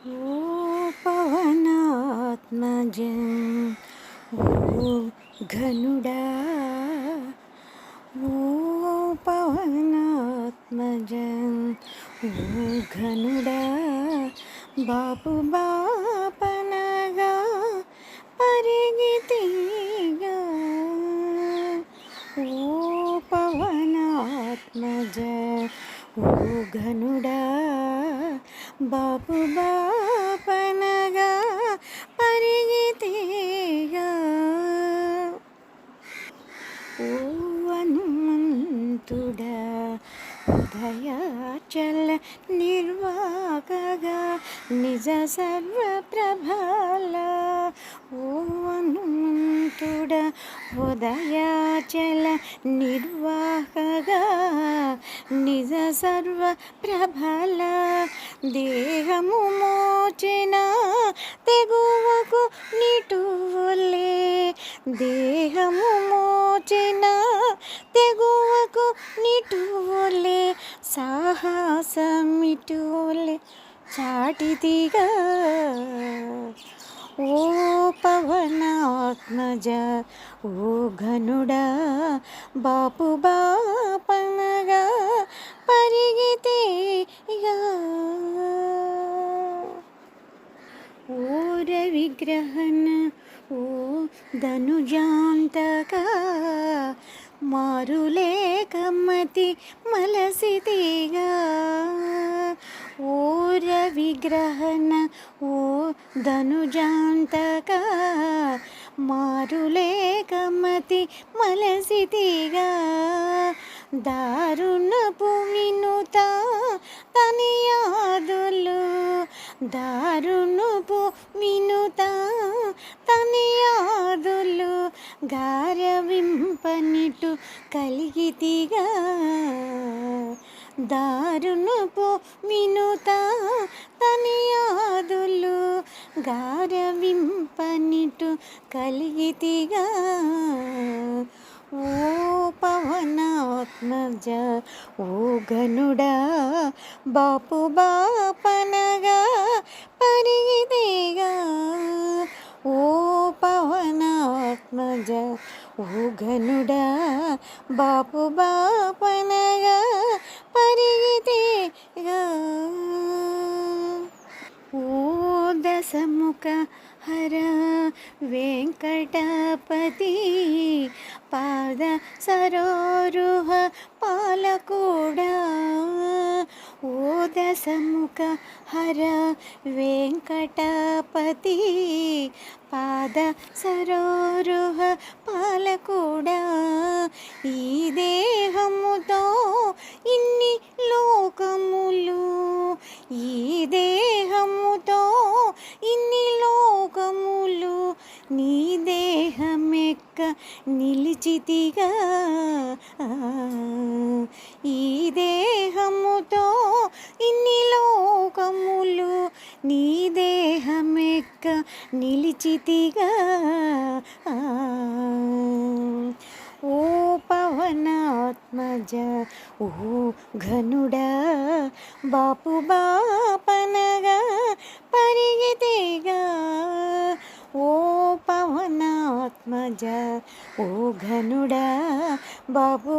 ఓ పవనాత్మజం ఓ ఘనుడా ఓ పవనాత్మజం ఓ ఘనుడా బాపు బాపనగా పరిగితిగా ఓ పవనాత్మజ ఓ ఘనుడా బాపు బాపనగా పరిగితిగా ఓ హనుమంతుడా ఉదయాచల నిర్వాకగా నిజ సర్వప్రభల ఓ హనుమంతుడా ఉదయాచల నిర్వాకగా నిజ సర్వప్రభల దేహము మోచిన తెగువకు నిటువలే దేహము మోచిన తెగువకు నిటువలే సాహసమిటువలే చాటిదిగా ఓ పవనాత్మజ ఓ ఘనుడా బాపు బాపనగా పరిగితిగా ఓ రవిగ్రహణ ఓ ధనుజాంతకా మారులేకమతి మలసితిగా ఓ రవిగ్రహణ ఓ ధనుజాంతకా మారులేకమతి మలసితిగా దారుణపు వినుత తనియాదులు దారుణపు వినుత తనియాదులు గారవింపనిటు కలిగితిగా దారుణపు వినుత తనియాదులు గారవింపనిటు కలిగితిగా ఓ పవనాత్మజ ఓ ఘనుడా బాపు బాపనగా పరిగితిగా ఓ పవనాత్మజ ఓ ఘనుడా బాపు బాపనగా పరిగితిగా ఓ దశముఖ హర వెంకటపతి పాద సరోరుహ పాలకుడా ఓ దశముఖ హర వెంకటపతి పాద సరోరుహ పాలకుడా ఈ దేహముతో ఇన్ని లోకములు ఈ దేహముతో ఇన్ని లోకములు నీ దేహమెక్క నిలిచితిగా ఈ దేహముతో ఇన్ని లోకములు నీ దేహమెక్క నిలిచితిగా ఓ పవనాత్మజ ఓ ఘనుడా బాపు బాపనగా పరిగితిగా ఓ పవనాత్మజ ఓ ఘనుడా బాపు